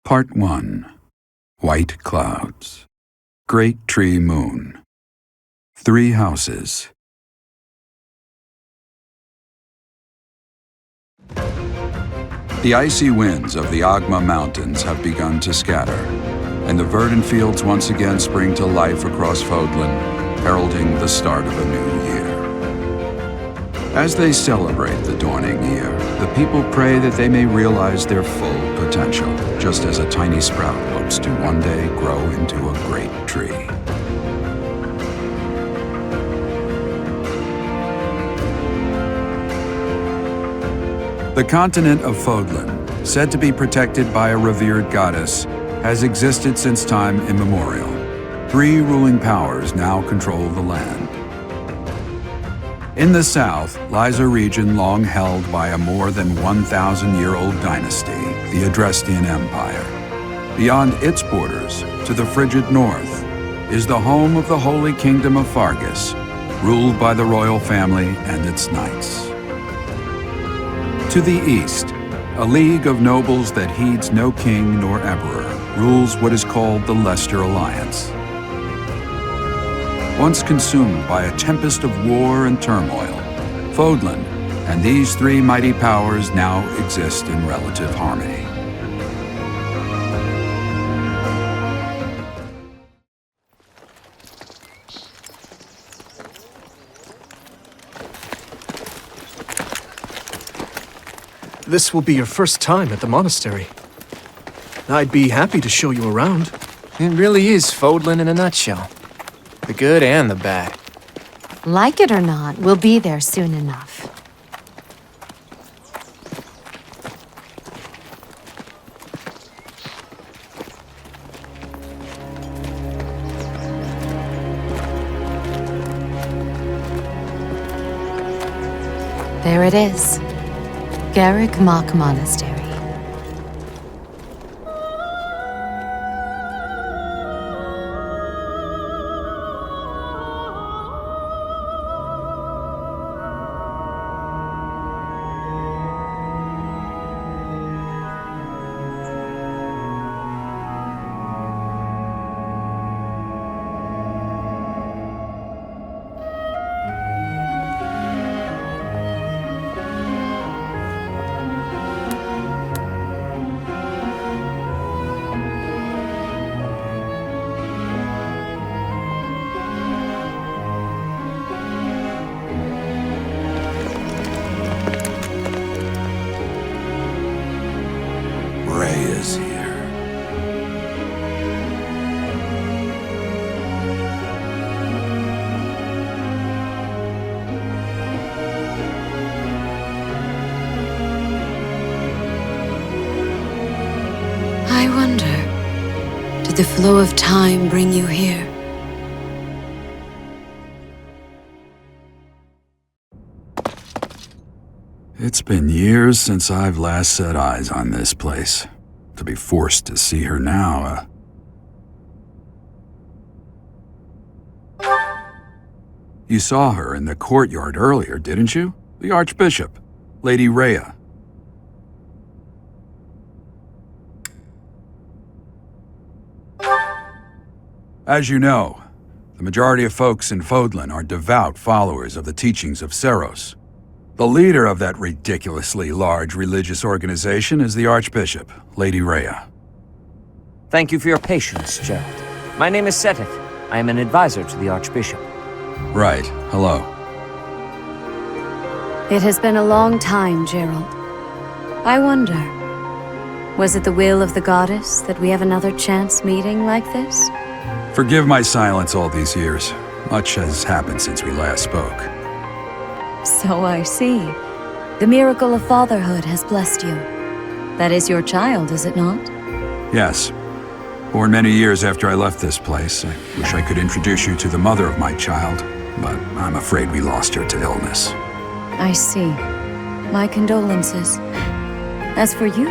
Part 1. White Clouds. Great Tree Moon. 3 houses. The icy winds of the Agma Mountains have begun to scatter, and the verdant fields once again spring to life across Fodlan, heralding the start of a new year. As they celebrate the dawning year, the people pray that they may realize their full potential, just as a tiny sprout hopes to one day grow into a great tree. The continent of Fodlan, said to be protected by a revered goddess, has existed since time immemorial. 3 ruling powers now control the land. In the south lies a region long held by a more than 1,000-year-old dynasty, the Adrestian Empire. Beyond its borders, to the frigid north, is the home of the Holy Kingdom of Fargus, ruled by the royal family and its knights. To the east, a league of nobles that heeds no king nor emperor rules what is called the Leicester Alliance. Once consumed by a tempest of war and turmoil, Fodlan and these 3 mighty powers now exist in relative harmony. This will be your first time at the monastery. I'd be happy to show you around. It really is Fodlan in a nutshell. The good and the bad. Like it or not, we'll be there soon enough. There it is. Garrick Mock Monastery. Is here. I wonder, did the flow of time bring you here? It's been years since I've last set eyes on this place. To be forced to see her now, You saw her in the courtyard earlier, didn't you? The archbishop, Lady Rhea. As you know, the majority of folks in Fodlan are devout followers of the teachings of Seros. The leader of that ridiculously large religious organization is the Archbishop, Lady Rhea. Thank you for your patience, Gerald. My name is Seteth. I am an advisor to the Archbishop. Right. Hello. It has been a long time, Gerald. I wonder, was it the will of the goddess that we have another chance meeting like this? Forgive my silence all these years. Much has happened since we last spoke. So I see. The miracle of fatherhood has blessed you. That is your child, is it not? Yes. Born many years after I left this place. I wish I could introduce you to the mother of my child, but I'm afraid we lost her to illness. I see. My condolences. As for you,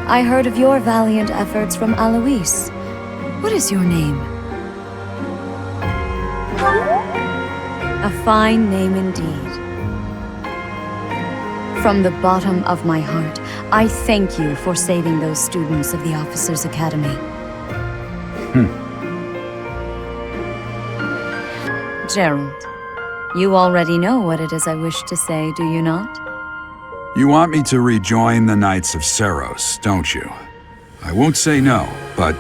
I heard of your valiant efforts from Alois. What is your name? A fine name indeed. From the bottom of my heart, I thank you for saving those students of the Officers' Academy. Gerald, you already know what it is I wish to say, do you not? You want me to rejoin the Knights of Seros, don't you? I won't say no, but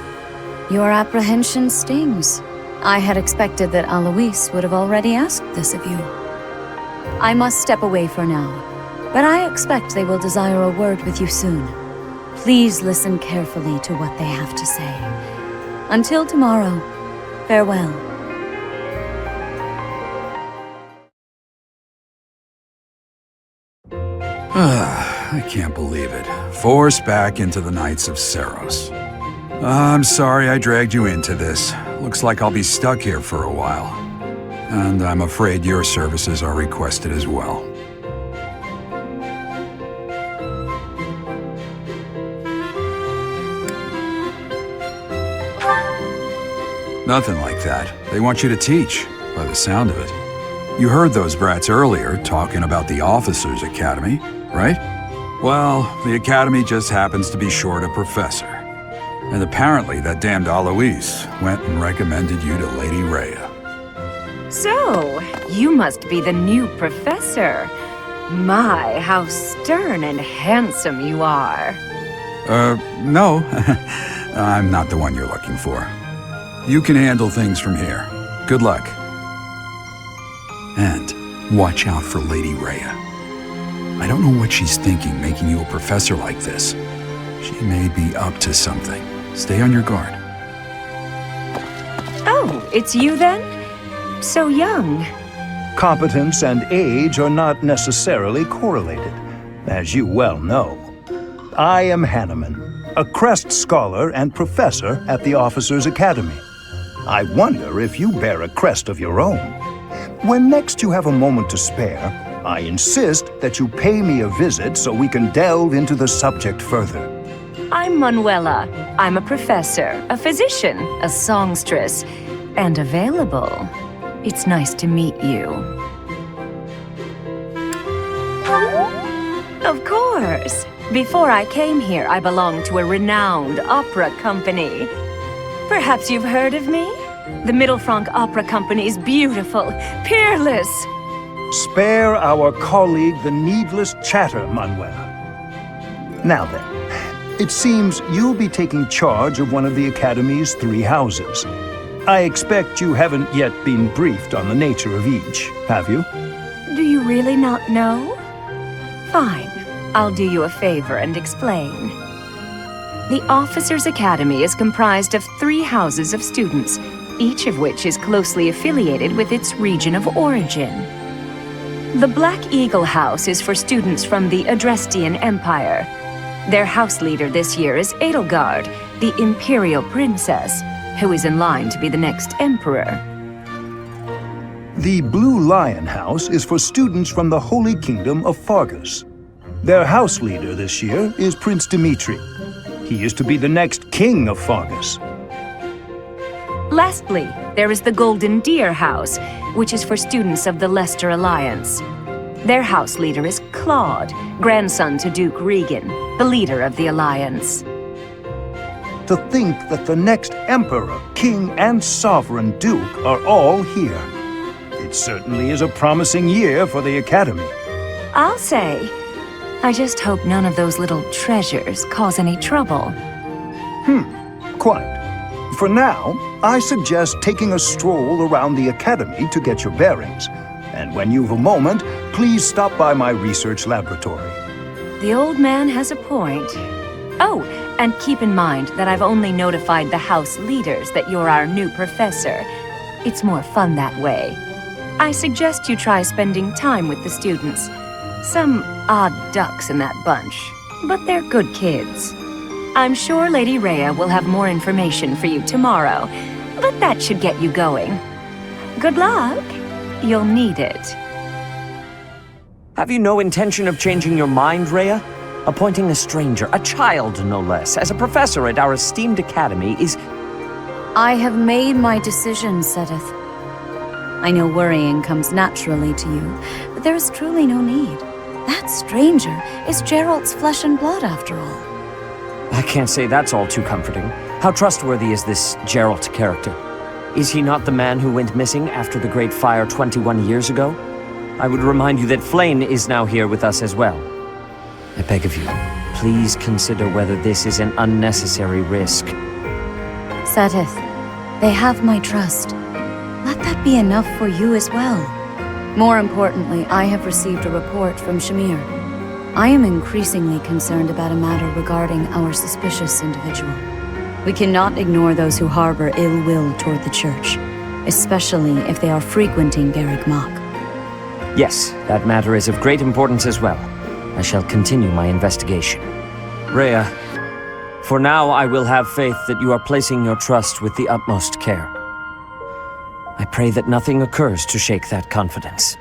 Your apprehension stings. I had expected that Alois would have already asked this of you. I must step away for now, but I expect they will desire a word with you soon. Please listen carefully to what they have to say. Until tomorrow, farewell. I can't believe it. Forced back into the Knights of Seros. I'm sorry I dragged you into this. Looks like I'll be stuck here for a while. And I'm afraid your services are requested as well. Nothing like that. They want you to teach, by the sound of it. You heard those brats earlier talking about the Officers' Academy, right? Well, the Academy just happens to be short a professor. And apparently that damned Alois went and recommended you to Lady Rhea. So, you must be the new professor. My, how stern and handsome you are. No. I'm not the one you're looking for. You can handle things from here. Good luck. And watch out for Lady Rhea. I don't know what she's thinking making you a professor like this. She may be up to something. Stay on your guard. Oh, it's you then? So young. Competence and age are not necessarily correlated, as you well know. I am Hanneman, a Crest Scholar and Professor at the Officers' Academy. I wonder if you bear a crest of your own. When next you have a moment to spare, I insist that you pay me a visit so we can delve into the subject further. I'm Manuela. I'm a professor, a physician, a songstress, and available. It's nice to meet you. Of course. Before I came here, I belonged to a renowned opera company. Perhaps you've heard of me? The Middlefranc Opera Company is beautiful, peerless. Spare our colleague the needless chatter, Manuela. Now then, it seems you'll be taking charge of one of the Academy's 3 houses. I expect you haven't yet been briefed on the nature of each, have you? Do you really not know? Fine. I'll do you a favor and explain. The Officers' Academy is comprised of 3 houses of students, each of which is closely affiliated with its region of origin. The Black Eagle House is for students from the Adrestian Empire. Their house leader this year is Edelgard, the Imperial Princess, who is in line to be the next emperor. The Blue Lion House is for students from the Holy Kingdom of Fargus. Their house leader this year is Prince Dimitri. He is to be the next king of Fargus. Lastly, there is the Golden Deer House, which is for students of the Leicester Alliance. Their house leader is Claude, grandson to Duke Regan, the leader of the Alliance. To think that the next emperor, king, and sovereign duke are all here. It certainly is a promising year for the Academy. I'll say. I just hope none of those little treasures cause any trouble. Quite. For now, I suggest taking a stroll around the Academy to get your bearings. And when you've a moment, please stop by my research laboratory. The old man has a point. Oh, and keep in mind that I've only notified the house leaders that you're our new professor. It's more fun that way. I suggest you try spending time with the students. Some odd ducks in that bunch, but they're good kids. I'm sure Lady Rhea will have more information for you tomorrow, but that should get you going. Good luck. You'll need it. Have you no intention of changing your mind, Rhea? Appointing a stranger, a child no less, as a professor at our esteemed academy is... I have made my decision, Sedith. I know worrying comes naturally to you, but there is truly no need. That stranger is Geralt's flesh and blood, after all. I can't say that's all too comforting. How trustworthy is this Geralt character? Is he not the man who went missing after the Great Fire 21 years ago? I would remind you that Flayn is now here with us as well. I beg of you, please consider whether this is an unnecessary risk. Seteth, they have my trust. Let that be enough for you as well. More importantly, I have received a report from Shamir. I am increasingly concerned about a matter regarding our suspicious individual. We cannot ignore those who harbor ill will toward the Church, especially if they are frequenting Garreg Mach. Yes, that matter is of great importance as well. I shall continue my investigation. Rhea, for now I will have faith that you are placing your trust with the utmost care. I pray that nothing occurs to shake that confidence.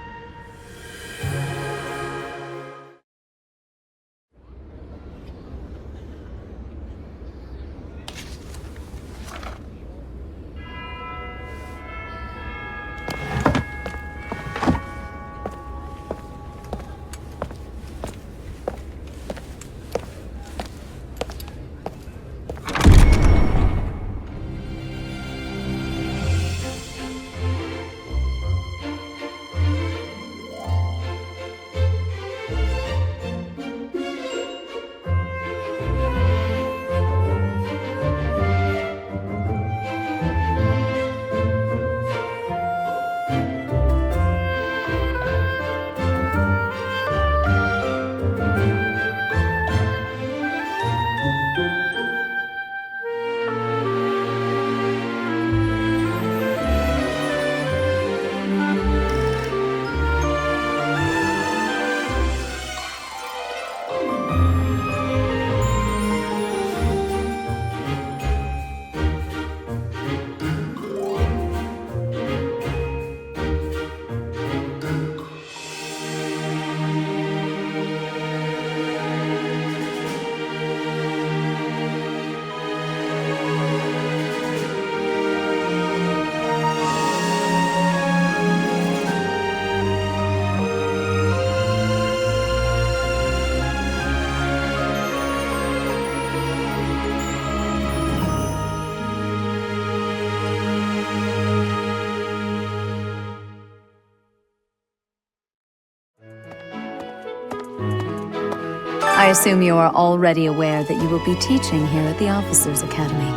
I assume you are already aware that you will be teaching here at the Officers' Academy,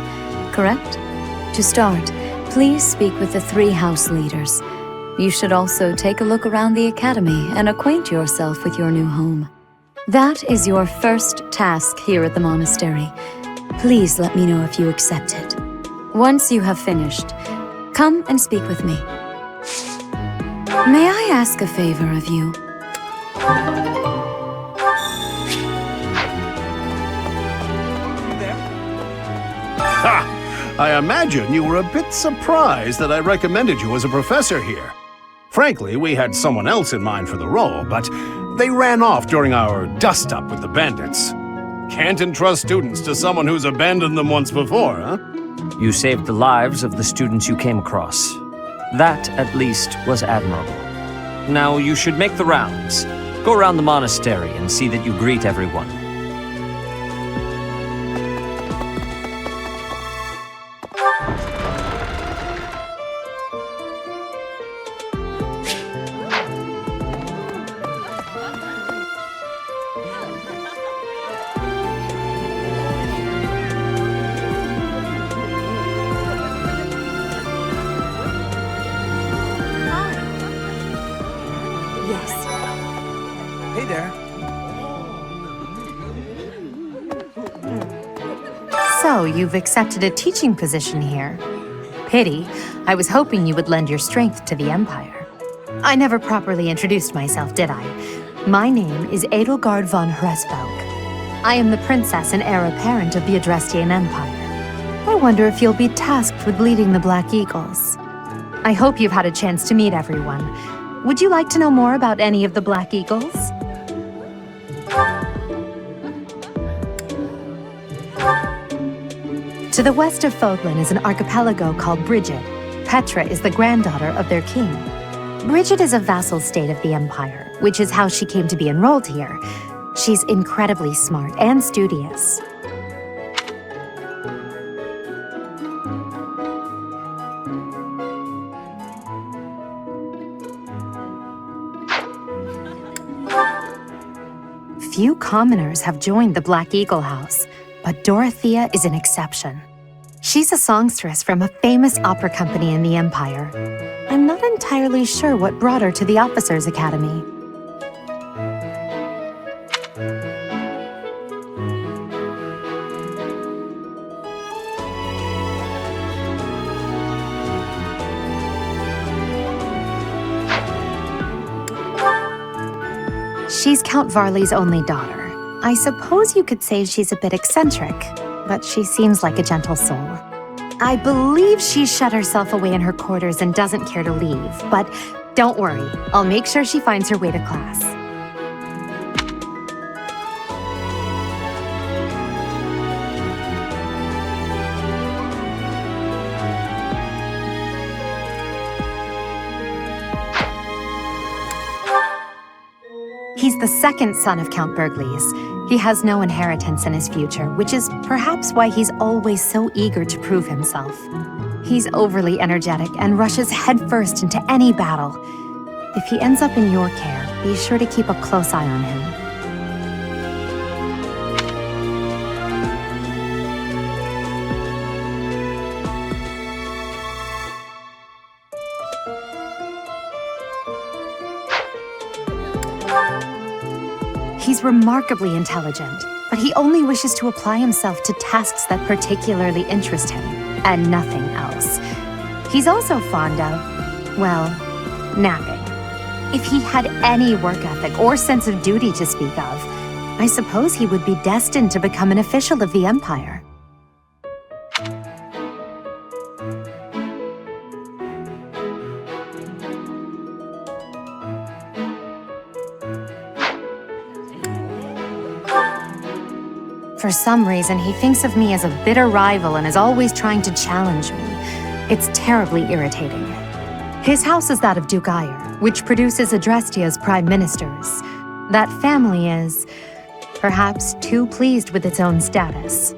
correct? To start, please speak with the 3 house leaders. You should also take a look around the Academy and acquaint yourself with your new home. That is your first task here at the monastery. Please let me know if you accept it. Once you have finished, come and speak with me. May I ask a favor of you? I imagine you were a bit surprised that I recommended you as a professor here. Frankly, we had someone else in mind for the role, but they ran off during our dust-up with the bandits. Can't entrust students to someone who's abandoned them once before, huh? You saved the lives of the students you came across. That, at least, was admirable. Now you should make the rounds. Go around the monastery and see that you greet everyone. Hey there. So, you've accepted a teaching position here. Pity. I was hoping you would lend your strength to the Empire. I never properly introduced myself, did I? My name is Edelgard von Hresvelg. I am the princess and heir apparent of the Adrestian Empire. I wonder if you'll be tasked with leading the Black Eagles. I hope you've had a chance to meet everyone. Would you like to know more about any of the Black Eagles? To the west of Fodlan is an archipelago called Brigid. Petra is the granddaughter of their king. Brigid is a vassal state of the Empire. which is how she came to be enrolled here. She's incredibly smart and studious. Few commoners have joined the Black Eagle House, but Dorothea is an exception. She's a songstress from a famous opera company in the Empire. I'm not entirely sure what brought her to the Officers' Academy. She's Count Varley's only daughter. I suppose you could say she's a bit eccentric, but she seems like a gentle soul. I believe she's shut herself away in her quarters and doesn't care to leave, but don't worry, I'll make sure she finds her way to class. He's the second son of Count Burgleys. He has no inheritance in his future, which is perhaps why he's always so eager to prove himself. He's overly energetic and rushes headfirst into any battle. If he ends up in your care, be sure to keep a close eye on him. He's remarkably intelligent, but he only wishes to apply himself to tasks that particularly interest him, and nothing else. He's also fond of, well, napping. If he had any work ethic or sense of duty to speak of, I suppose he would be destined to become an official of the Empire. For some reason, he thinks of me as a bitter rival and is always trying to challenge me. It's terribly irritating. His house is that of Duke Azure, which produces Adrestia's prime ministers. That family is, perhaps, too pleased with its own status.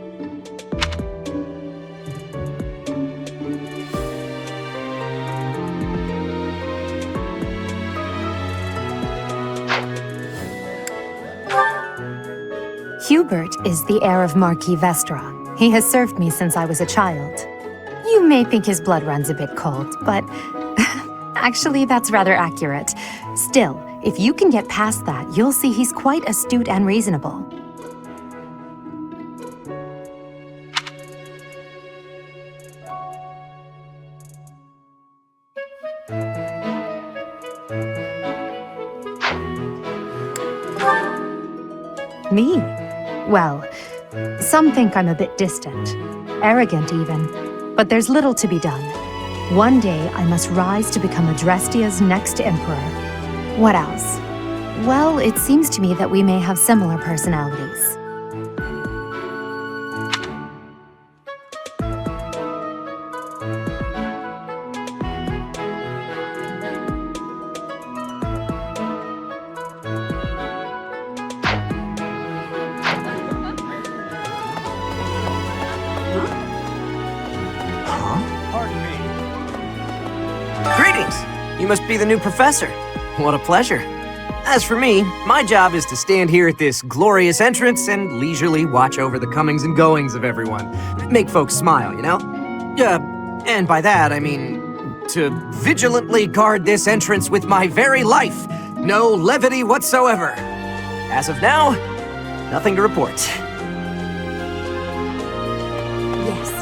Hubert is the heir of Marquis Vestra. He has served me since I was a child. You may think his blood runs a bit cold, but actually that's rather accurate. Still, if you can get past that, you'll see he's quite astute and reasonable. Me? Well, some think I'm a bit distant, arrogant even, but there's little to be done. One day I must rise to become Adrestia's next emperor. What else? Well, it seems to me that we may have similar personalities. You must be the new professor. What a pleasure. As for me, my job is to stand here at this glorious entrance and leisurely watch over the comings and goings of everyone. Make folks smile, you know? And by that, I mean to vigilantly guard this entrance with my very life. No levity whatsoever. As of now, nothing to report. Yes.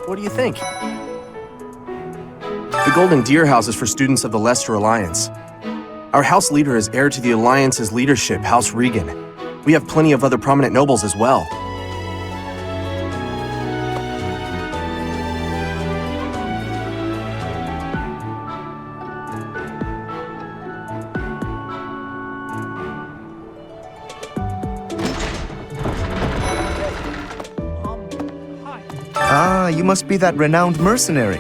What do you think? The Golden Deer House is for students of the Leicester Alliance. Our house leader is heir to the Alliance's leadership, House Regan. We have plenty of other prominent nobles as well. Ah, you must be that renowned mercenary.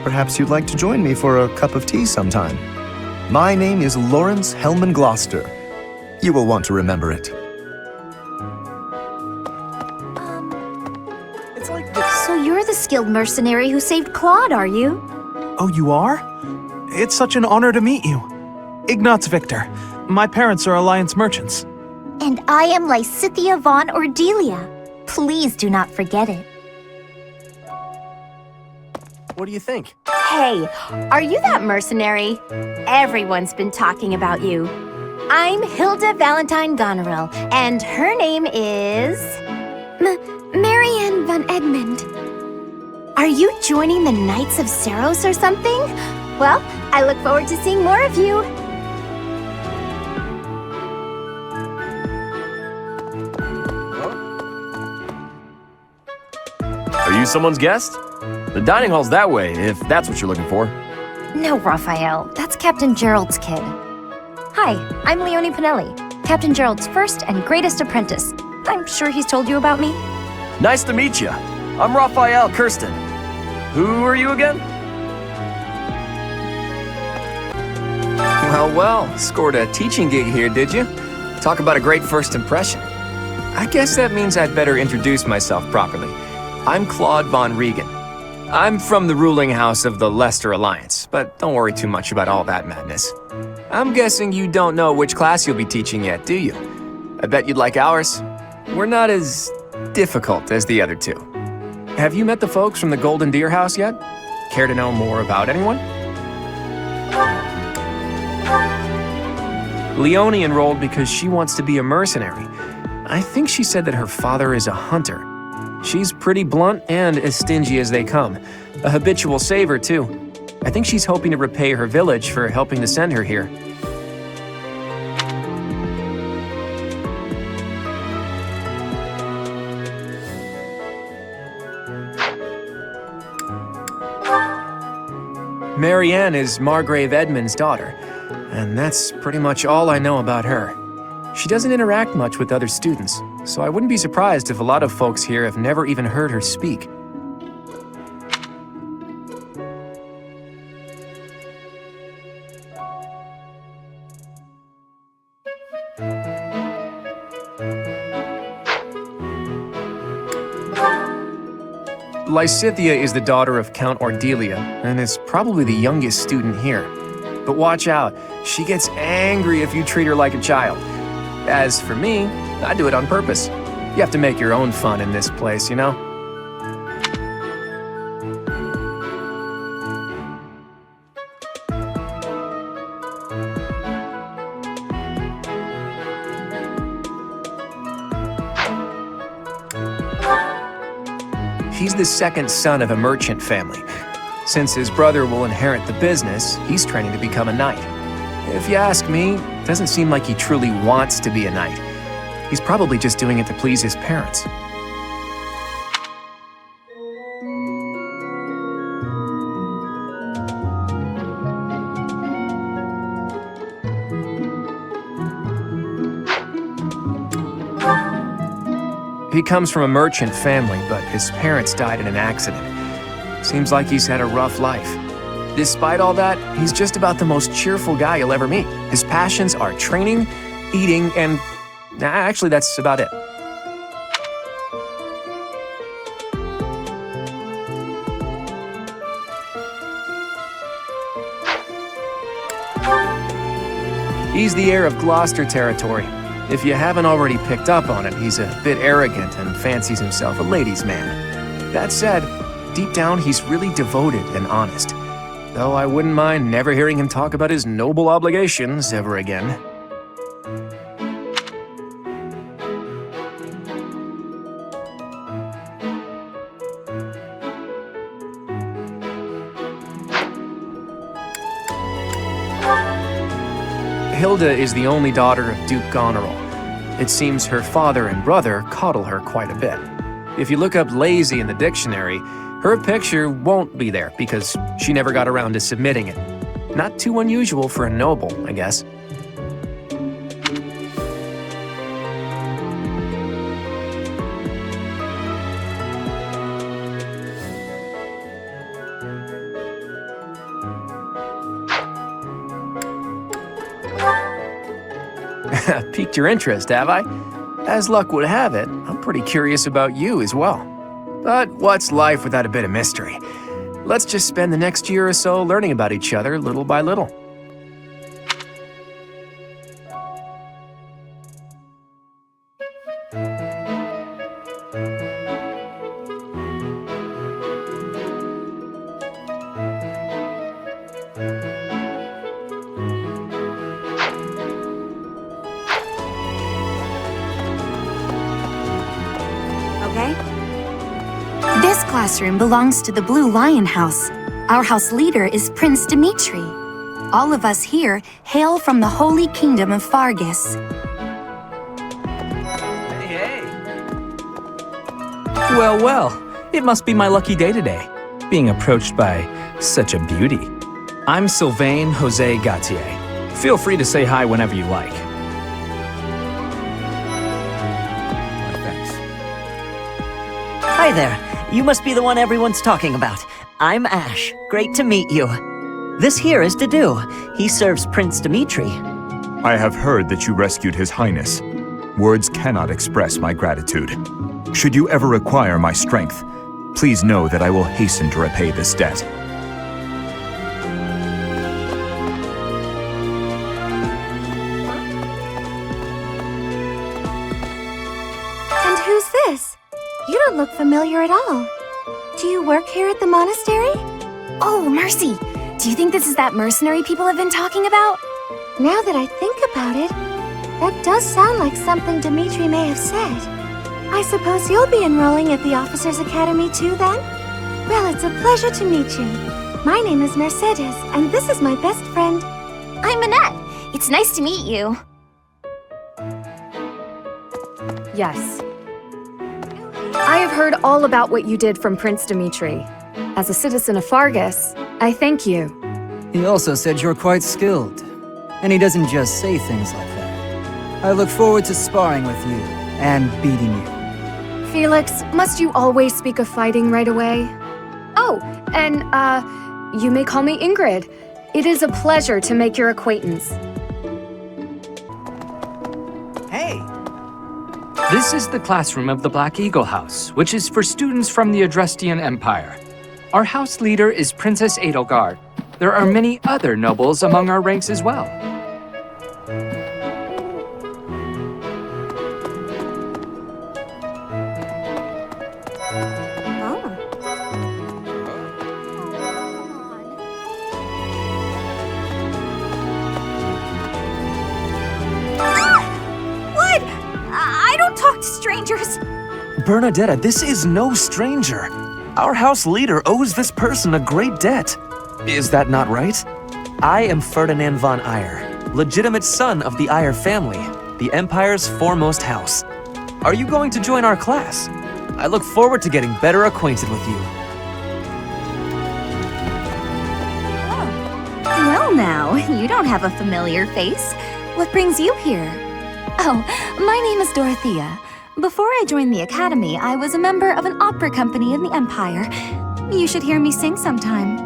Perhaps you'd like to join me for a cup of tea sometime. My name is Lawrence Hellman Gloucester. You will want to remember it. So you're the skilled mercenary who saved Claude, are you? Oh, you are? It's such an honor to meet you. Ignatz Victor. My parents are Alliance merchants. And I am Lysithea von Ordelia. Please do not forget it. What do you think? Hey, are you that mercenary? Everyone's been talking about you. I'm Hilda Valentine Goneril, and her name is... Marianne von Edmund. Are you joining the Knights of Saros or something? Well, I look forward to seeing more of you. Are you someone's guest? The dining hall's that way, if that's what you're looking for. No, Raphael. That's Captain Gerald's kid. Hi, I'm Leonie Pinelli, Captain Gerald's first and greatest apprentice. I'm sure he's told you about me. Nice to meet you. I'm Raphael Kirsten. Who are you again? Well, scored a teaching gig here, did you? Talk about a great first impression. I guess that means I'd better introduce myself properly. I'm Claude von Regan. I'm from the ruling house of the Leicester Alliance, but don't worry too much about all that madness. I'm guessing you don't know which class you'll be teaching yet, do you? I bet you'd like ours. We're not as difficult as the other two. Have you met the folks from the Golden Deer House yet? Care to know more about anyone? Leonie enrolled because she wants to be a mercenary. I think she said that her father is a hunter. She's pretty blunt and as stingy as they come. A habitual saver, too. I think she's hoping to repay her village for helping to send her here. Marianne is Margrave Edmund's daughter, and that's pretty much all I know about her. She doesn't interact much with other students, so I wouldn't be surprised if a lot of folks here have never even heard her speak. Lysithea is the daughter of Count Ordelia, and is probably the youngest student here. But watch out, she gets angry if you treat her like a child. As for me, I do it on purpose. You have to make your own fun in this place, you know? He's the second son of a merchant family. Since his brother will inherit the business, he's training to become a knight. If you ask me, it doesn't seem like he truly wants to be a knight. He's probably just doing it to please his parents. He comes from a merchant family, but his parents died in an accident. Seems like he's had a rough life. Despite all that, he's just about the most cheerful guy you'll ever meet. His passions are training, eating, and... actually, that's about it. He's the heir of Gloucester territory. If you haven't already picked up on it, he's a bit arrogant and fancies himself a ladies' man. That said, deep down he's really devoted and honest. Though I wouldn't mind never hearing him talk about his noble obligations ever again. Hilda is the only daughter of Duke Goneril. It seems her father and brother coddle her quite a bit. If you look up lazy in the dictionary, her picture won't be there because she never got around to submitting it. Not too unusual for a noble, I guess. piqued your interest, have I? As luck would have it, I'm pretty curious about you as well. But what's life without a bit of mystery? Let's just spend the next year or so learning about each other little by little. This classroom belongs to the Blue Lion House. Our house leader is Prince Dimitri. All of us here hail from the Holy Kingdom of Fargus. Hey. Well, well, it must be my lucky day today, being approached by such a beauty. I'm Sylvain Jose Gautier. Feel free to say hi whenever you like. Hi there. You must be the one everyone's talking about. I'm Ash. Great to meet you. This here is Dedu. He serves Prince Dimitri. I have heard that you rescued His Highness. Words cannot express my gratitude. Should you ever require my strength, please know that I will hasten to repay this debt. And who's this? You don't look familiar at all. Do you work here at the monastery? Oh, mercy! Do you think this is that mercenary people have been talking about? Now that I think about it, that does sound like something Dimitri may have said. I suppose you'll be enrolling at the Officers' Academy too, then? Well, it's a pleasure to meet you. My name is Mercedes, and this is my best friend. I'm Annette. It's nice to meet you. Yes. I have heard all about what you did from Prince Dimitri. As a citizen of Fargus, I thank you. He also said you're quite skilled. And he doesn't just say things like that. I look forward to sparring with you and beating you. Felix, must you always speak of fighting right away? Oh, and, you may call me Ingrid. It is a pleasure to make your acquaintance. Hey! This is the classroom of the Black Eagle House, which is for students from the Adrestian Empire. Our house leader is Princess Edelgard. There are many other nobles among our ranks as well. What? I don't talk to strangers. Bernadetta, this is no stranger. Our house leader owes this person a great debt. Is that not right? I am Ferdinand von Eyre, legitimate son of the Eyre family, the Empire's foremost house. Are you going to join our class? I look forward to getting better acquainted with you. Well now, you don't have a familiar face. What brings you here? Oh, my name is Dorothea. Before I joined the Academy, I was a member of an opera company in the Empire. You should hear me sing sometime.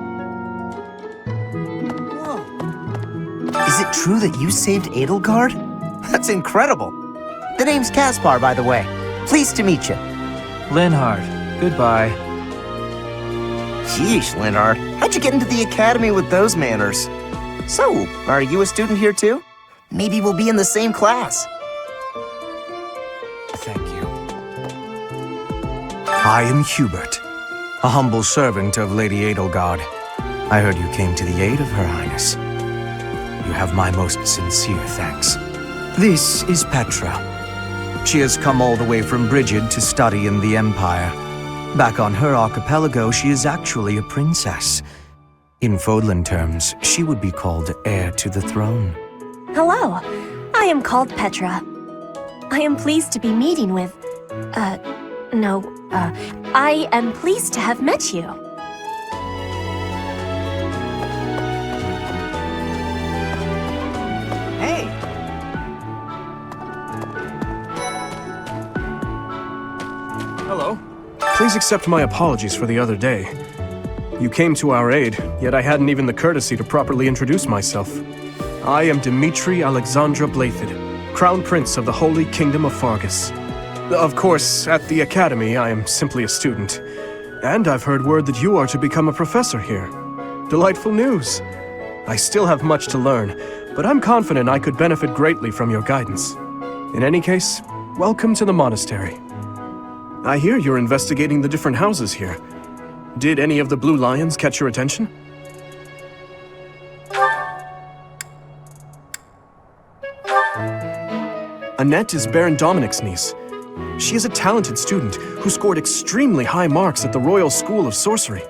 Is it true that you saved Edelgard? That's incredible. The name's Caspar, by the way. Pleased to meet you. Linhard, goodbye. Sheesh, Linhard. How'd you get into the Academy with those manners? So, are you a student here too? Maybe we'll be in the same class. Thank you. I am Hubert, a humble servant of Lady Edelgard. I heard you came to the aid of Her Highness. You have my most sincere thanks. This is Petra. She has come all the way from Brigid to study in the Empire. Back on her archipelago, she is actually a princess. In Fodlan terms, she would be called heir to the throne. Hello, I am called Petra. I am pleased to be meeting with... I am pleased to have met you. Hey! Hello. Please accept my apologies for the other day. You came to our aid, yet I hadn't even the courtesy to properly introduce myself. I am Dimitri Alexandra Blathid, Crown Prince of the Holy Kingdom of Fargus. Of course, at the Academy, I am simply a student. And I've heard word that you are to become a professor here. Delightful news. I still have much to learn, but I'm confident I could benefit greatly from your guidance. In any case, welcome to the monastery. I hear you're investigating the different houses here. Did any of the blue lions catch your attention? Annette is Baron Dominic's niece. She is a talented student who scored extremely high marks at the Royal School of Sorcery.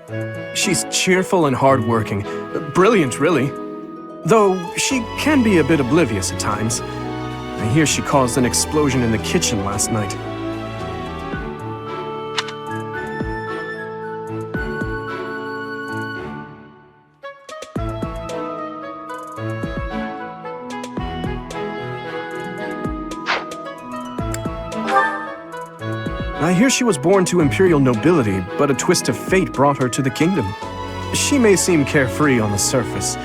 She's cheerful and hardworking. Brilliant, really. Though she can be a bit oblivious at times. I hear she caused an explosion in the kitchen last night. I hear she was born to imperial nobility, but a twist of fate brought her to the kingdom. She may seem carefree on the surface,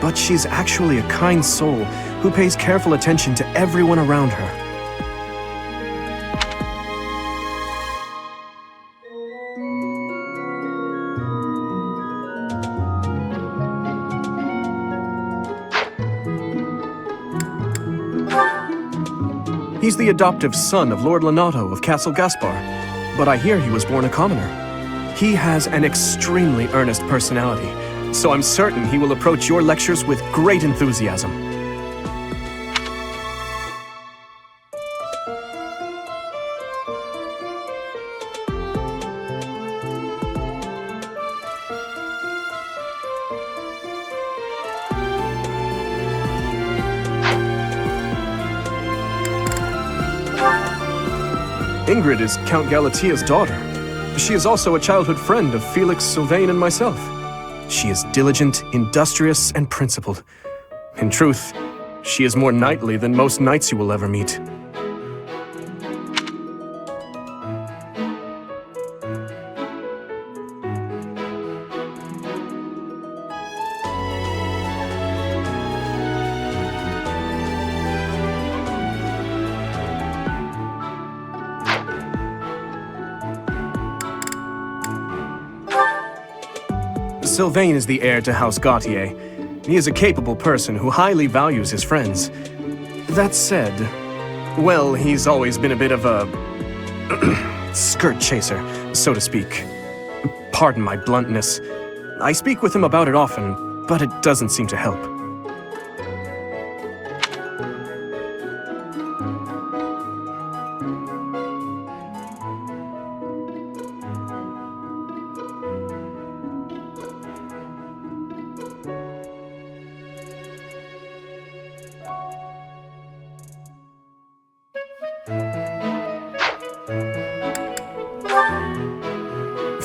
but she's actually a kind soul who pays careful attention to everyone around her. He's the adoptive son of Lord Lenato of Castle Gaspar, but I hear he was born a commoner. He has an extremely earnest personality, so I'm certain he will approach your lectures with great enthusiasm. Ingrid is Count Galatia's daughter. She is also a childhood friend of Felix, Sylvain, and myself. She is diligent, industrious, and principled. In truth, she is more knightly than most knights you will ever meet. Sylvain is the heir to House Gautier. He is a capable person who highly values his friends. That said, well, he's always been a bit of a skirt chaser, so to speak. Pardon my bluntness. I speak with him about it often, but it doesn't seem to help.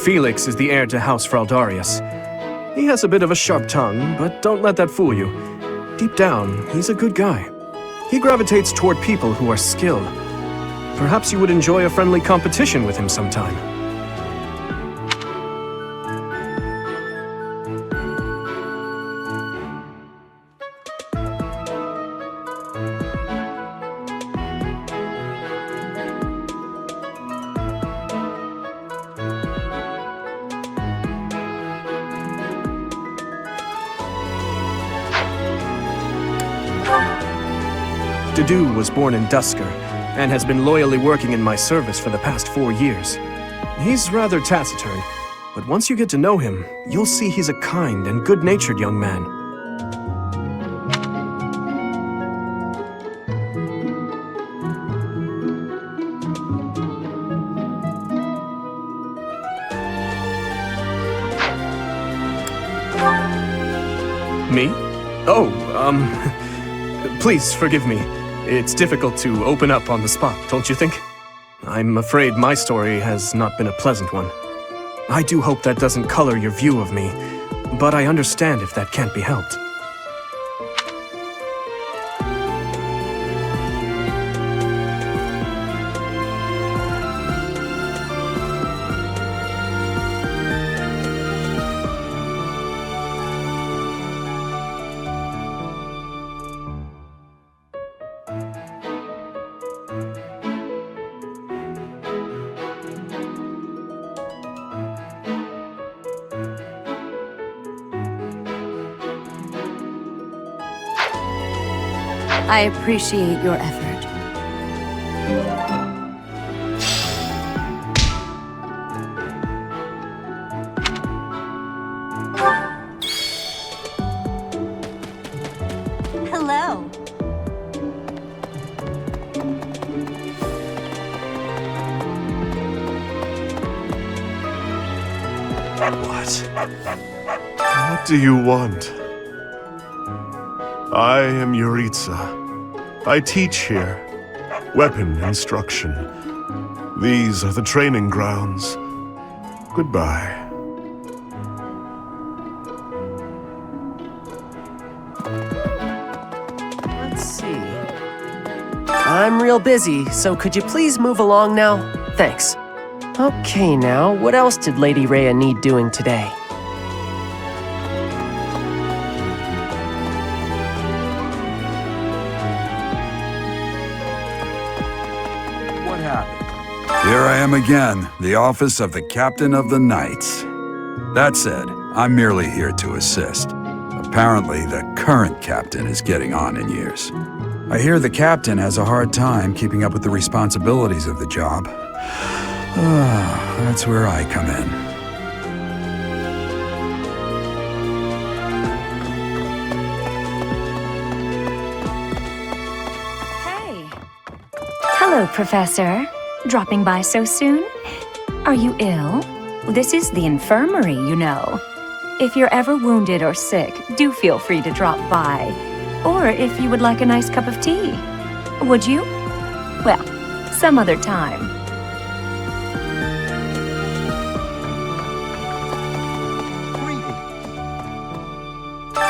Felix is the heir to House Fraldarius. He has a bit of a sharp tongue, but don't let that fool you. Deep down, he's a good guy. He gravitates toward people who are skilled. Perhaps you would enjoy a friendly competition with him sometime. Dedu was born in Dusker, and has been loyally working in my service for the past 4 years. He's rather taciturn, but once you get to know him, you'll see he's a kind and good-natured young man. Me? Oh, please forgive me. It's difficult to open up on the spot, don't you think? I'm afraid my story has not been a pleasant one. I do hope that doesn't color your view of me, but I understand if that can't be helped. I appreciate your effort. Hello. What do you want? I am Yuritsa. I teach here. Weapon instruction. These are the training grounds. Goodbye. Let's see. I'm real busy, so could you please move along now? Thanks. Okay now, what else did Lady Rhea need doing today? What happened? Here I am again, the office of the Captain of the Knights. That said, I'm merely here to assist. Apparently, the current captain is getting on in years. I hear the captain has a hard time keeping up with the responsibilities of the job. That's where I come in. Hey. Hello, Professor. Dropping by so soon? Are you ill? This is the infirmary, you know. If you're ever wounded or sick, do feel free to drop by. Or if you would like a nice cup of tea. Would you? Well, some other time.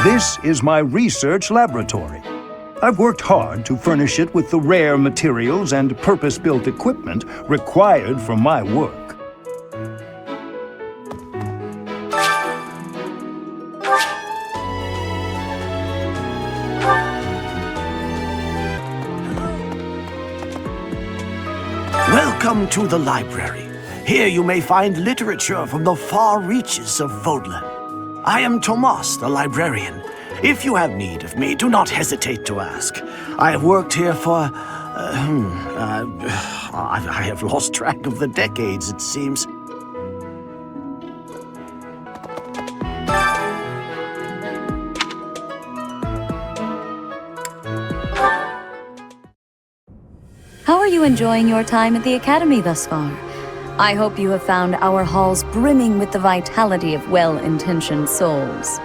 This is my research laboratory. I've worked hard to furnish it with the rare materials and purpose-built equipment required for my work. Welcome to the library. Here you may find literature from the far reaches of Vodland. I am Tomas, the librarian. If you have need of me, do not hesitate to ask. I have worked here for... I have lost track of the decades, it seems. How are you enjoying your time at the Academy thus far? I hope you have found our halls brimming with the vitality of well-intentioned souls.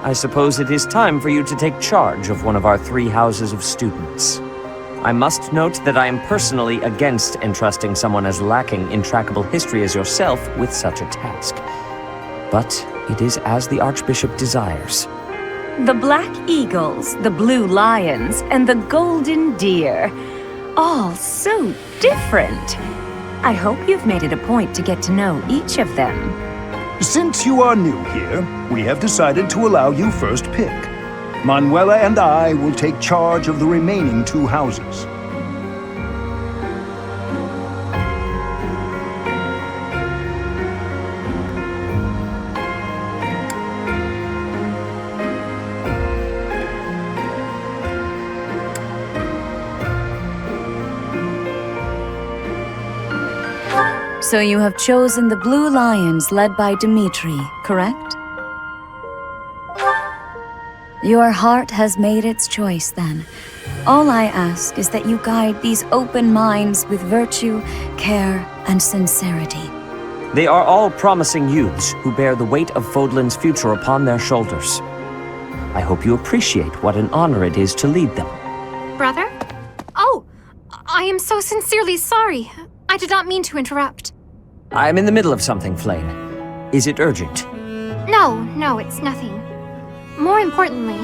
I suppose it is time for you to take charge of one of our 3 houses of students. I must note that I am personally against entrusting someone as lacking in trackable history as yourself with such a task. But it is as the Archbishop desires. The Black Eagles, the Blue Lions, and the Golden Deer. All so different. I hope you've made it a point to get to know each of them. Since you are new here, we have decided to allow you first pick. Manuela and I will take charge of the remaining 2 houses. So you have chosen the Blue Lions led by Dimitri, correct? Your heart has made its choice then. All I ask is that you guide these open minds with virtue, care, and sincerity. They are all promising youths who bear the weight of Vodland's future upon their shoulders. I hope you appreciate what an honor it is to lead them. Brother? Oh, I am so sincerely sorry. I did not mean to interrupt. I am in the middle of something, Flane. Is it urgent? No, it's nothing. More importantly,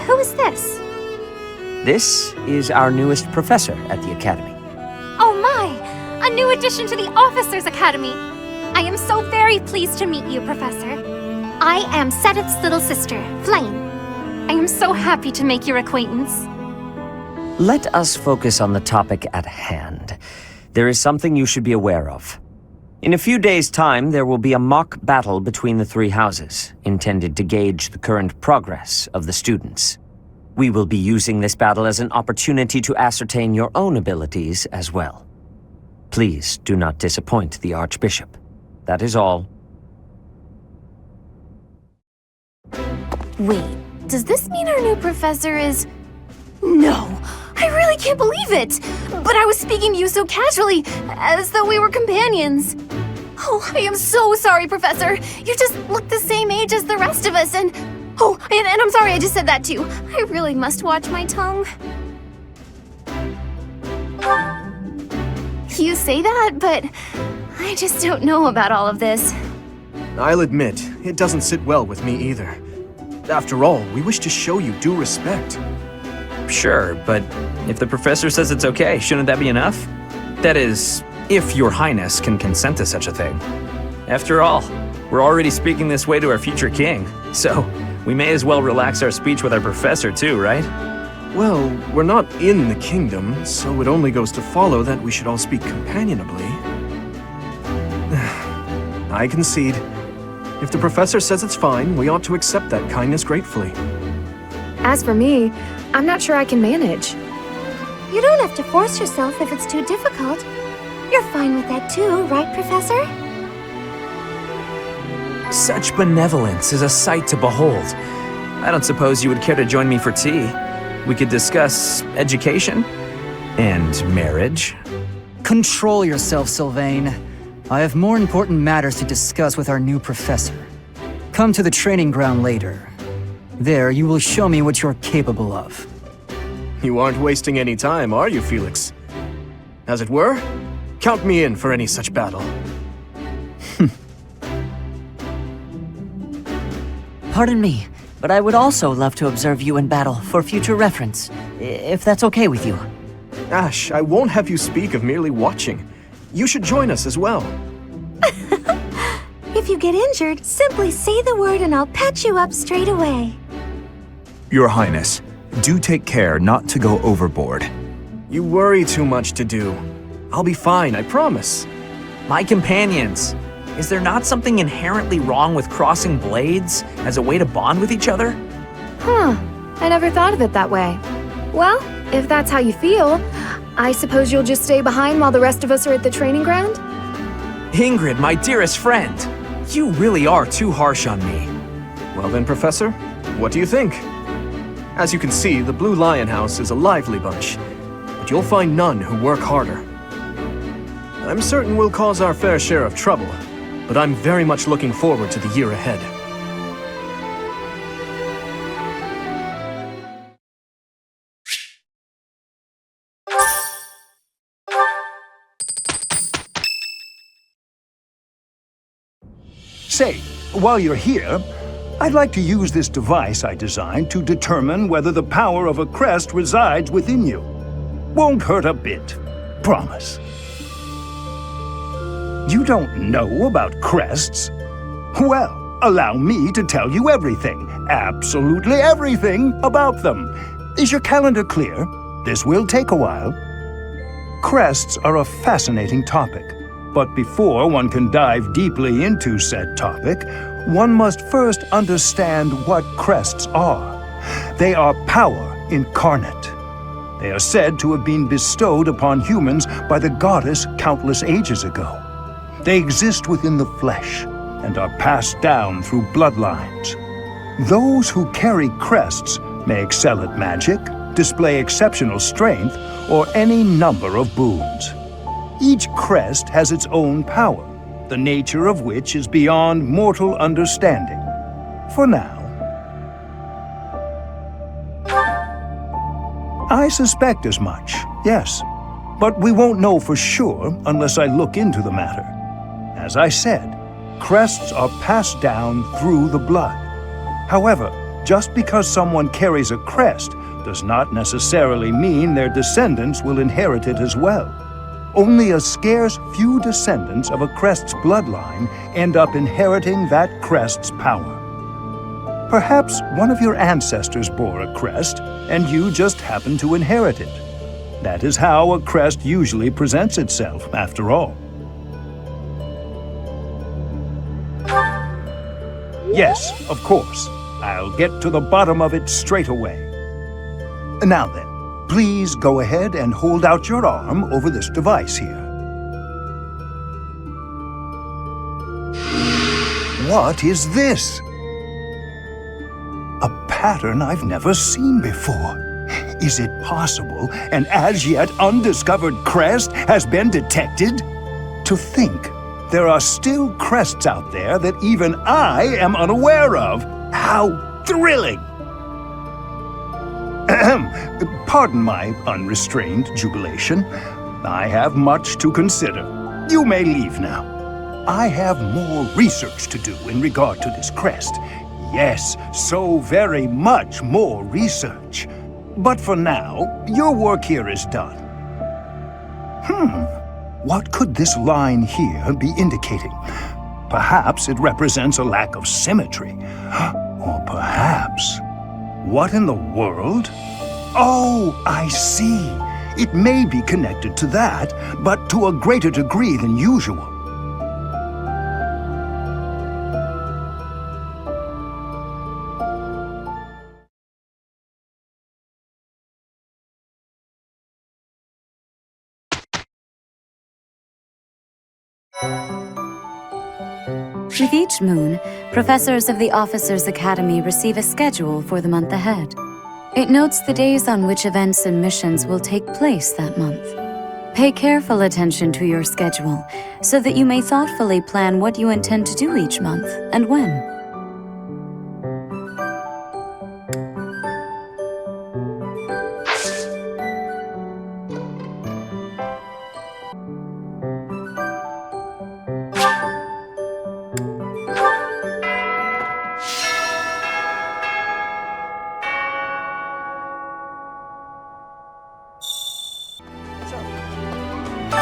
who is this? This is our newest professor at the Academy. Oh my! A new addition to the Officers' Academy! I am so very pleased to meet you, Professor. I am Sedith's little sister, Flame. I am so happy to make your acquaintance. Let us focus on the topic at hand. There is something you should be aware of. In a few days' time, there will be a mock battle between the 3 houses, intended to gauge the current progress of the students. We will be using this battle as an opportunity to ascertain your own abilities as well. Please do not disappoint the Archbishop. That is all. Wait, does this mean our new professor is... No, I really can't believe it! But I was speaking to you so casually, as though we were companions. Oh, I am so sorry, Professor. You just look the same age as the rest of us, and... Oh, and I'm sorry I just said that too. I really must watch my tongue. You say that, but I just don't know about all of this. I'll admit, it doesn't sit well with me either. After all, we wish to show you due respect. Sure, but if the professor says it's okay, shouldn't that be enough? That is, if your highness can consent to such a thing. After all, we're already speaking this way to our future king, so we may as well relax our speech with our professor too, right? Well, we're not in the kingdom, so it only goes to follow that we should all speak companionably. I concede. If the professor says it's fine, we ought to accept that kindness gratefully. As for me, I'm not sure I can manage. You don't have to force yourself if it's too difficult. You're fine with that too, right, Professor? Such benevolence is a sight to behold. I don't suppose you would care to join me for tea. We could discuss education and marriage. Control yourself, Sylvain. I have more important matters to discuss with our new professor. Come to the training ground later. There, you will show me what you're capable of. You aren't wasting any time, are you, Felix? As it were, count me in for any such battle. Pardon me, but I would also love to observe you in battle for future reference, if that's okay with you. Ash, I won't have you speak of merely watching. You should join us as well. If you get injured, simply say the word and I'll patch you up straight away. Your Highness, do take care not to go overboard. You worry too much to do. I'll be fine, I promise. My companions, is there not something inherently wrong with crossing blades as a way to bond with each other? Huh, I never thought of it that way. Well, if that's how you feel, I suppose you'll just stay behind while the rest of us are at the training ground? Ingrid, my dearest friend, you really are too harsh on me. Well then, Professor, what do you think? As you can see, the Blue Lion House is a lively bunch, but you'll find none who work harder. I'm certain we'll cause our fair share of trouble, but I'm very much looking forward to the year ahead. Say, while you're here, I'd like to use this device I designed to determine whether the power of a crest resides within you. Won't hurt a bit. Promise. You don't know about crests? Well, allow me to tell you everything, absolutely everything about them. Is your calendar clear? This will take a while. Crests are a fascinating topic, but before one can dive deeply into said topic, one must first understand what crests are. They are power incarnate. They are said to have been bestowed upon humans by the goddess countless ages ago. They exist within the flesh and are passed down through bloodlines. Those who carry crests may excel at magic, display exceptional strength, or any number of boons. Each crest has its own power, the nature of which is beyond mortal understanding. For now. I suspect as much, yes. But we won't know for sure unless I look into the matter. As I said, crests are passed down through the blood. However, just because someone carries a crest does not necessarily mean their descendants will inherit it as well. Only a scarce few descendants of a crest's bloodline end up inheriting that crest's power. Perhaps one of your ancestors bore a crest, and you just happen to inherit it. That is how a crest usually presents itself, after all. Yes, of course. I'll get to the bottom of it straight away. Now then, please go ahead and hold out your arm over this device here. What is this? A pattern I've never seen before. Is it possible an as yet undiscovered crest has been detected? To think there are still crests out there that even I am unaware of. How thrilling! Pardon my unrestrained jubilation. I have much to consider. You may leave now. I have more research to do in regard to this crest. Yes, so very much more research. But for now, your work here is done. What could this line here be indicating? Perhaps it represents a lack of symmetry. Or perhaps... What in the world? Oh, I see. It may be connected to that, but to a greater degree than usual. With each moon, professors of the Officers' Academy receive a schedule for the month ahead. It notes the days on which events and missions will take place that month. Pay careful attention to your schedule, so that you may thoughtfully plan what you intend to do each month and when.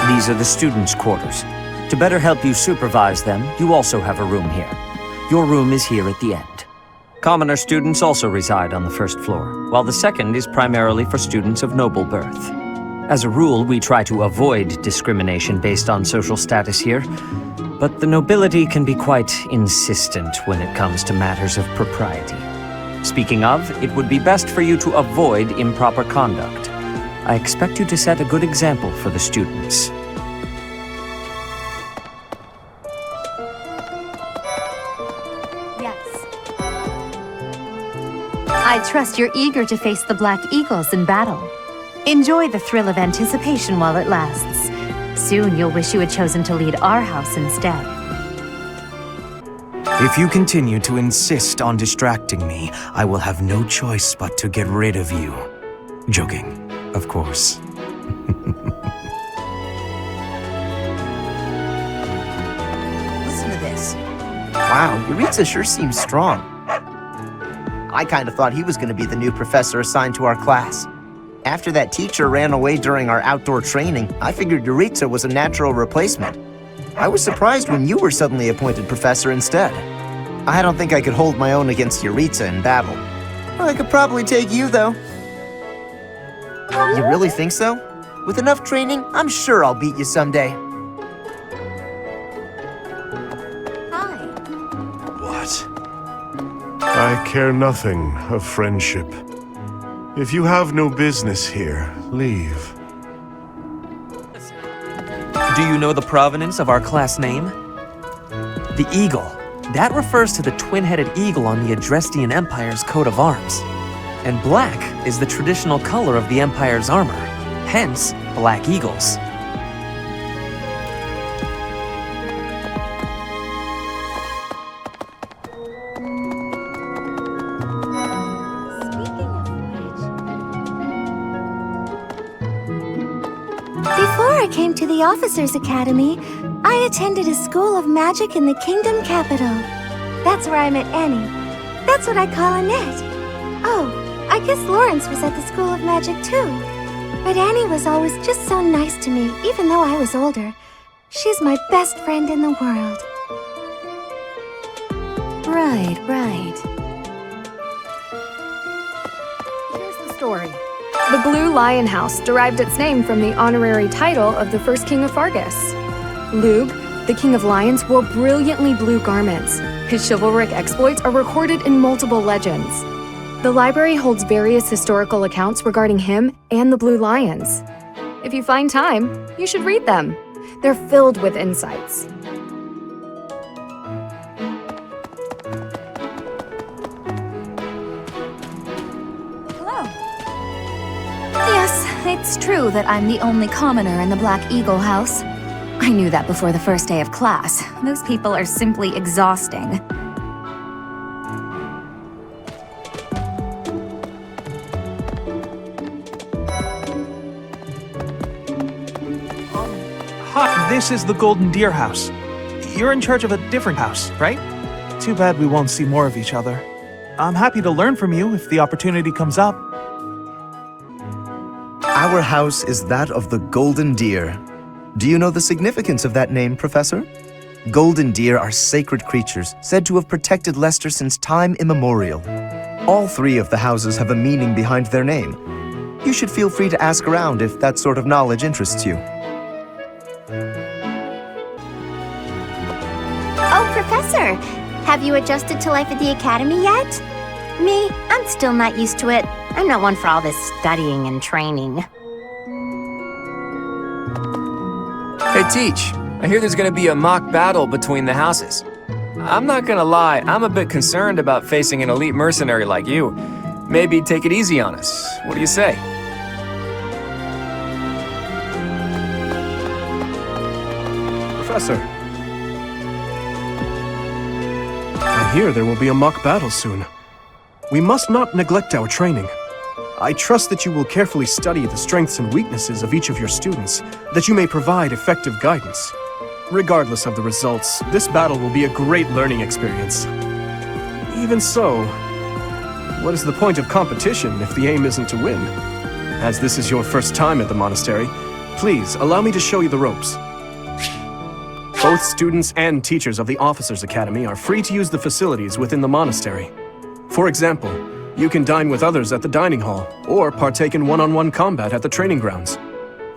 These are the students' quarters. To better help you supervise them, you also have a room here. Your room is here at the end. Commoner students also reside on the first floor, while the second is primarily for students of noble birth. As a rule, we try to avoid discrimination based on social status here, but the nobility can be quite insistent when it comes to matters of propriety. Speaking of, it would be best for you to avoid improper conduct. I expect you to set a good example for the students. I trust you're eager to face the Black Eagles in battle. Enjoy the thrill of anticipation while it lasts. Soon you'll wish you had chosen to lead our house instead. If you continue to insist on distracting me, I will have no choice but to get rid of you. Joking, of course. Listen to this. Wow, Yuritsa sure seems strong. I kind of thought he was going to be the new professor assigned to our class. After that teacher ran away during our outdoor training, I figured Yuritsa was a natural replacement. I was surprised when you were suddenly appointed professor instead. I don't think I could hold my own against Yuritsa in battle. I could probably take you, though. You really think so? With enough training, I'm sure I'll beat you someday. I care nothing of friendship. If you have no business here, leave. Do you know the provenance of our class name? The eagle. That refers to the twin-headed eagle on the Adrestian Empire's coat of arms. And black is the traditional color of the Empire's armor, hence Black Eagles. Before I came to the Officers' Academy, I attended a school of magic in the kingdom capital. That's where I met Annie. That's what I call Annette. Oh, I guess Lawrence was at the school of magic too. But Annie was always just so nice to me, even though I was older. She's my best friend in the world. Right. Here's the story. The Blue Lion House derived its name from the honorary title of the first king of Fargus. Lug, the king of lions, wore brilliantly blue garments. His chivalric exploits are recorded in multiple legends. The library holds various historical accounts regarding him and the Blue Lions. If you find time, you should read them. They're filled with insights. Yes, it's true that I'm the only commoner in the Black Eagle House. I knew that before the first day of class. Those people are simply exhausting. Hi, this is the Golden Deer House. You're in charge of a different house, right? Too bad we won't see more of each other. I'm happy to learn from you if the opportunity comes up. Our house is that of the Golden Deer. Do you know the significance of that name, Professor? Golden deer are sacred creatures, said to have protected Leicester since time immemorial. All three of the houses have a meaning behind their name. You should feel free to ask around if that sort of knowledge interests you. Oh, Professor! Have you adjusted to life at the Academy yet? Me, I'm still not used to it. I'm not one for all this studying and training. Hey, Teach. I hear there's gonna be a mock battle between the houses. I'm not gonna lie, I'm a bit concerned about facing an elite mercenary like you. Maybe take it easy on us. What do you say? Professor. I hear there will be a mock battle soon. We must not neglect our training. I trust that you will carefully study the strengths and weaknesses of each of your students, that you may provide effective guidance. Regardless of the results, this battle will be a great learning experience. Even so, what is the point of competition if the aim isn't to win? As this is your first time at the monastery, please allow me to show you the ropes. Both students and teachers of the Officers' Academy are free to use the facilities within the monastery. For example, you can dine with others at the dining hall, or partake in one-on-one combat at the training grounds.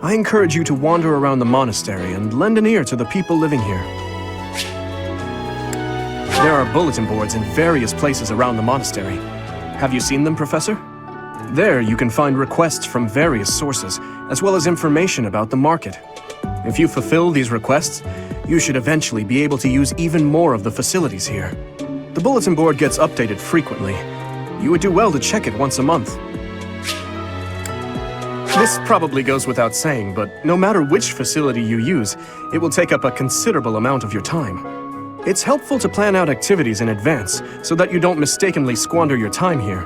I encourage you to wander around the monastery and lend an ear to the people living here. There are bulletin boards in various places around the monastery. Have you seen them, Professor? There you can find requests from various sources, as well as information about the market. If you fulfill these requests, you should eventually be able to use even more of the facilities here. The bulletin board gets updated frequently. You would do well to check it once a month. This probably goes without saying, but no matter which facility you use, it will take up a considerable amount of your time. It's helpful to plan out activities in advance so that you don't mistakenly squander your time here.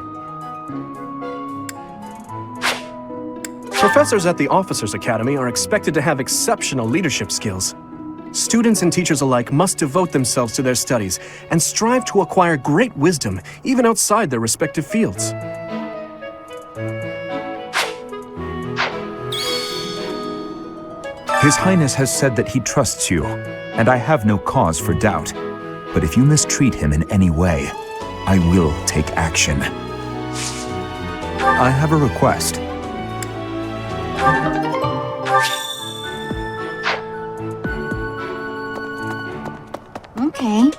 Professors at the Officers' Academy are expected to have exceptional leadership skills. Students and teachers alike must devote themselves to their studies and strive to acquire great wisdom, even outside their respective fields. His Highness has said that he trusts you, and I have no cause for doubt. But if you mistreat him in any way, I will take action. I have a request. Okay.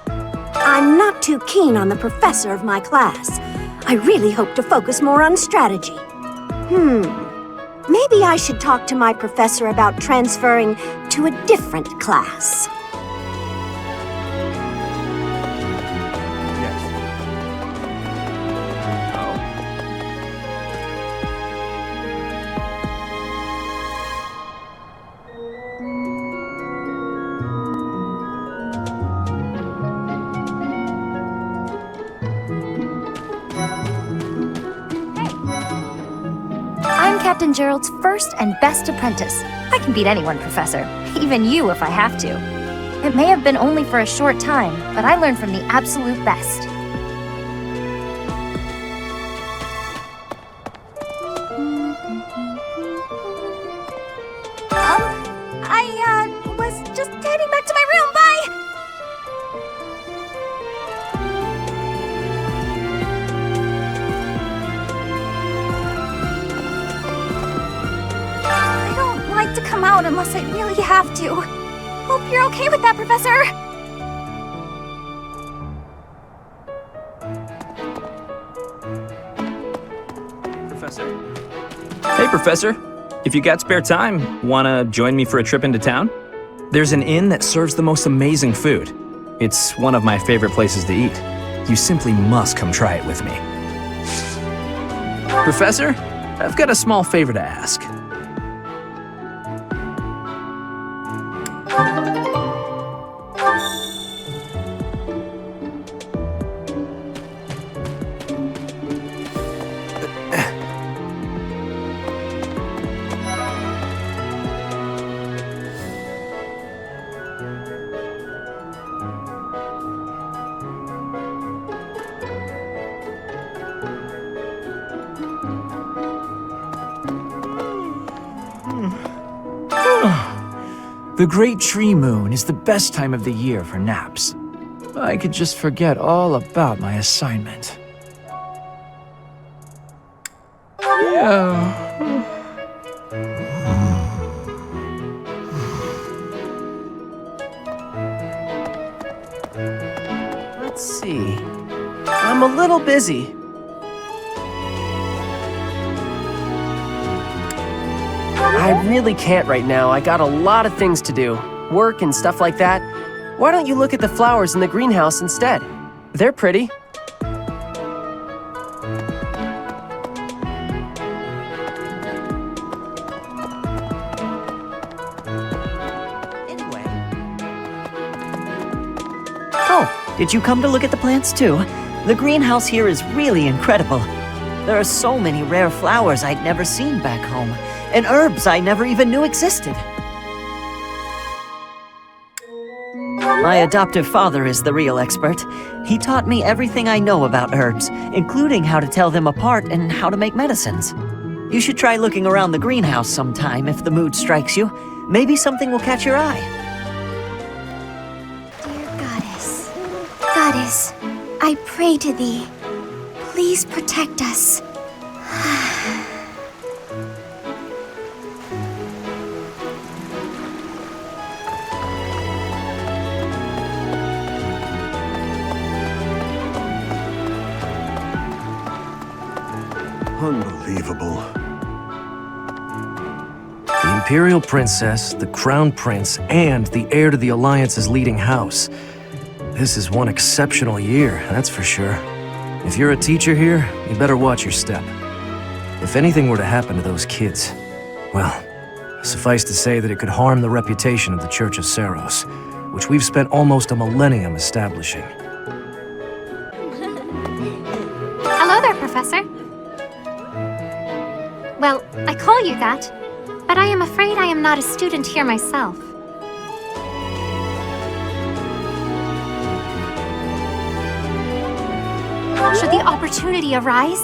I'm not too keen on the professor of my class. I really hope to focus more on strategy. Maybe I should talk to my professor about transferring to a different class. Captain Gerald's first and best apprentice. I can beat anyone, Professor. Even you if I have to. It may have been only for a short time, but I learned from the absolute best. I was just heading back to my room. Bye! To come out unless I really have to. Hope you're okay with that, Professor. Professor. If you got spare time, wanna join me for a trip into town? There's an inn that serves the most amazing food. It's one of my favorite places to eat. You simply must come try it with me. Professor, I've got a small favor to ask. The Great Tree Moon is the best time of the year for naps. I could just forget all about my assignment. Let's see. I'm a little busy. I really can't right now. I got a lot of things to do. Work and stuff like that. Why don't you look at the flowers in the greenhouse instead? They're pretty. Oh, did you come to look at the plants too? The greenhouse here is really incredible. There are so many rare flowers I'd never seen back home, and herbs I never even knew existed. My adoptive father is the real expert. He taught me everything I know about herbs, including how to tell them apart and how to make medicines. You should try looking around the greenhouse sometime if the mood strikes you. Maybe something will catch your eye. Goddess, I pray to thee. Please protect us. Unbelievable. The Imperial Princess, the Crown Prince, and the heir to the Alliance's leading house. This is one exceptional year, that's for sure. If you're a teacher here, you better watch your step. If anything were to happen to those kids, well, suffice to say that it could harm the reputation of the Church of Saros, which we've spent almost a millennium establishing. Hello there, Professor. Well, I call you that, but I am afraid I am not a student here myself. Should the opportunity arise,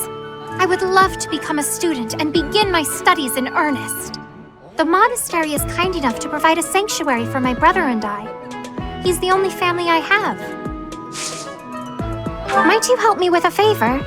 I would love to become a student and begin my studies in earnest. The monastery is kind enough to provide a sanctuary for my brother and I. He's the only family I have. Might you help me with a favor?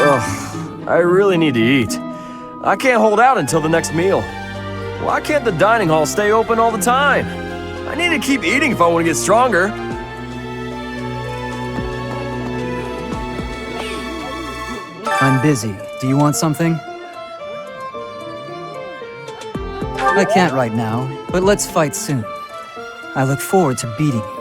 Ugh, I really need to eat. I can't hold out until the next meal. Why can't the dining hall stay open all the time? I need to keep eating if I want to get stronger. I'm busy. Do you want something? I can't right now, but let's fight soon. I look forward to beating you.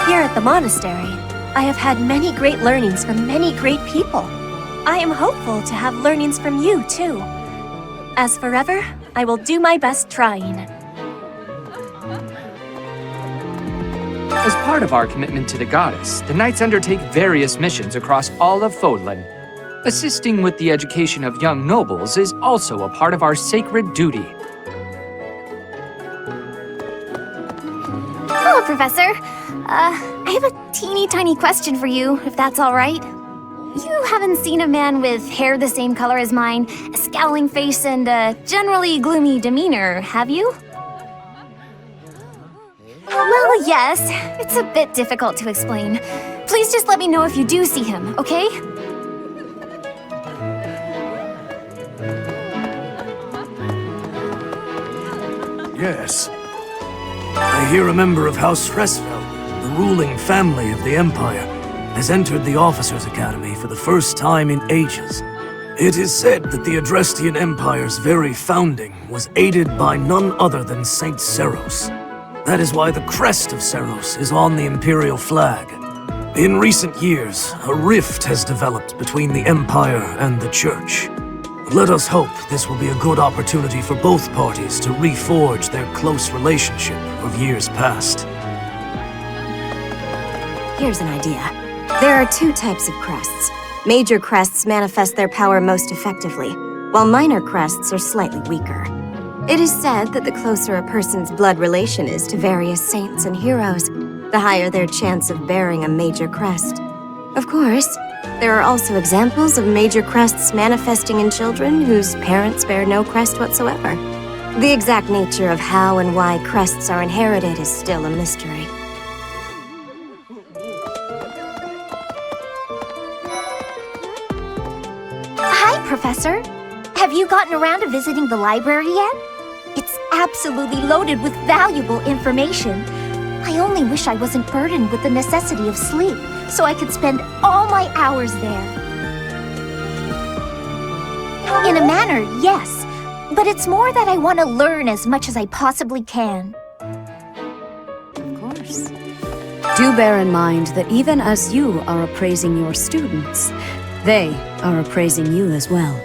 Here at the monastery, I have had many great learnings from many great people. I am hopeful to have learnings from you, too. As forever, I will do my best trying. As part of our commitment to the goddess, the Knights undertake various missions across all of Fodlan. Assisting with the education of young nobles is also a part of our sacred duty. Hello, Professor. I have a teeny tiny question for you, if that's all right. you haven't seen a man with hair the same color as mine, a scowling face, and a generally gloomy demeanor, have you? Well, yes. It's a bit difficult to explain. Please just let me know if you do see him, okay? Yes. I hear a member of House Fresfeld, the ruling family of the Empire, has entered the Officers' Academy for the first time in ages. It is said that the Adrestian Empire's very founding was aided by none other than Saint Seros. That is why the crest of Seros is on the Imperial flag. In recent years, a rift has developed between the Empire and the Church. Let us hope this will be a good opportunity for both parties to reforge their close relationship of years past. Here's an idea. There are two types of crests. Major crests manifest their power most effectively, while minor crests are slightly weaker. It is said that the closer a person's blood relation is to various saints and heroes, the higher their chance of bearing a major crest. Of course, there are also examples of major crests manifesting in children whose parents bear no crest whatsoever. The exact nature of how and why crests are inherited is still a mystery. Hi, Professor. Have you gotten around to visiting the library yet? It's absolutely loaded with valuable information. I only wish I wasn't burdened with the necessity of sleep, so I could spend all my hours there. In a manner, yes, but it's more that I want to learn as much as I possibly can. Of course. Do bear in mind that even as you are appraising your students, they are appraising you as well.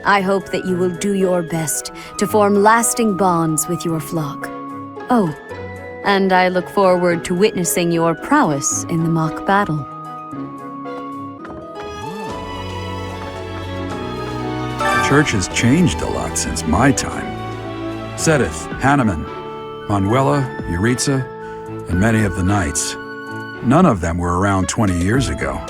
I hope that you will do your best to form lasting bonds with your flock. Oh, and I look forward to witnessing your prowess in the mock battle. The church has changed a lot since my time. Sedith, Hanneman, Manuela, Yuritsa, and many of the knights. None of them were around 20 years ago.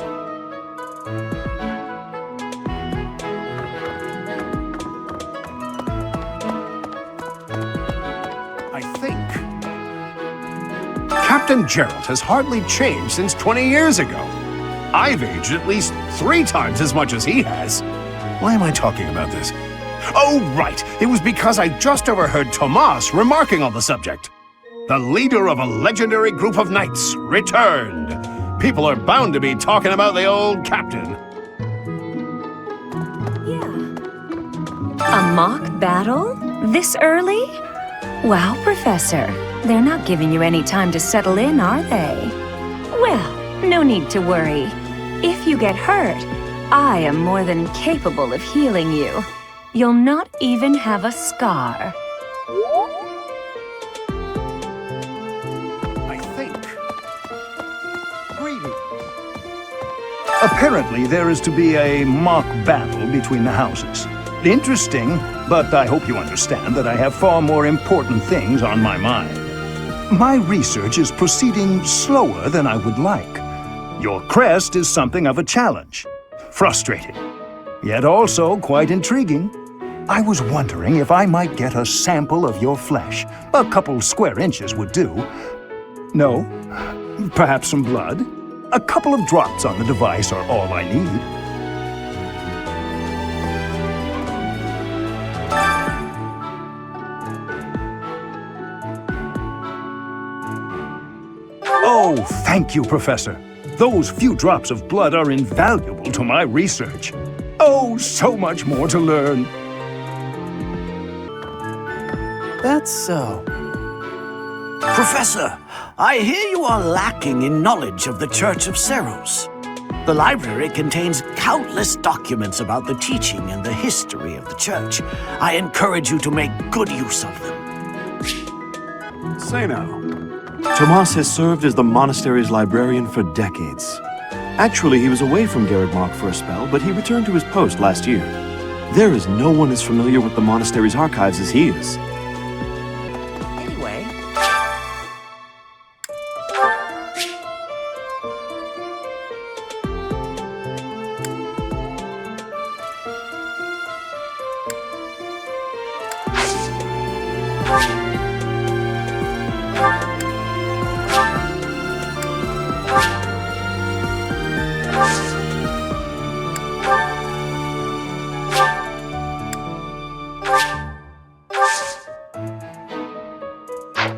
Captain Gerald has hardly changed since 20 years ago. I've aged at least 3 times as much as he has. Why am I talking about this? Oh, right. It was because I just overheard Tomas remarking on the subject. The leader of a legendary group of knights returned. People are bound to be talking about the old captain. A mock battle? This early? Wow, Professor. They're not giving you any time to settle in, are they? Well, no need to worry. If you get hurt, I am more than capable of healing you. You'll not even have a scar. I think. Greetings. Apparently, there is to be a mock battle between the houses. Interesting, but I hope you understand that I have far more important things on my mind. My research is proceeding slower than I would like. Your crest is something of a challenge. Frustrating, yet also quite intriguing. I was wondering if I might get a sample of your flesh. A couple square inches would do. No? Perhaps some blood? A couple of drops on the device are all I need. Oh, thank you, Professor. Those few drops of blood are invaluable to my research. Oh, so much more to learn. That's so. Professor, I hear you are lacking in knowledge of the Church of Seros. The library contains countless documents about the teaching and the history of the Church. I encourage you to make good use of them. Say now. Tomas has served as the monastery's librarian for decades. Actually, he was away from Garreg for a spell, but he returned to his post last year. There is no one as familiar with the monastery's archives as he is. Anyway...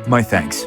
My thanks.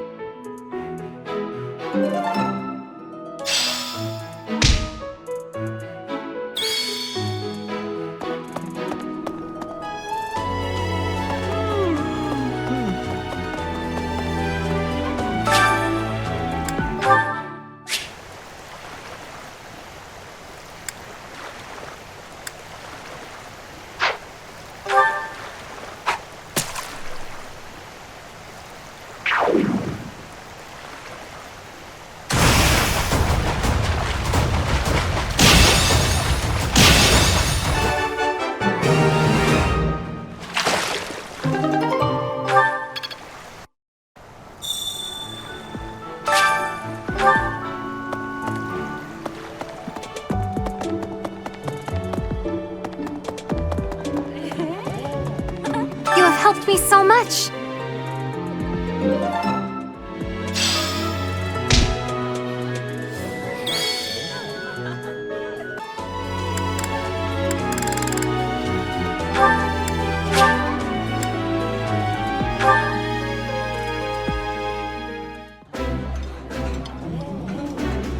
You have helped me so much.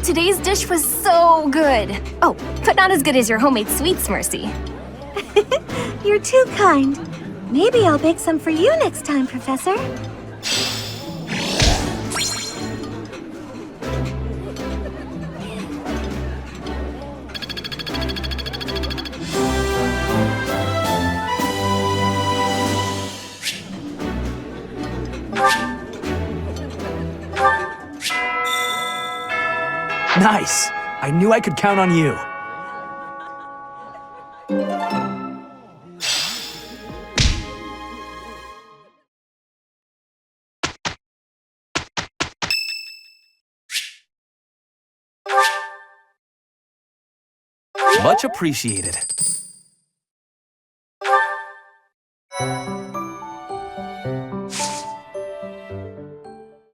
Today's dish was so good. Oh, but not as good as your homemade sweets, Mercy. You're too kind. Maybe I'll bake some for you next time, Professor. Nice! I knew I could count on you. Much appreciated.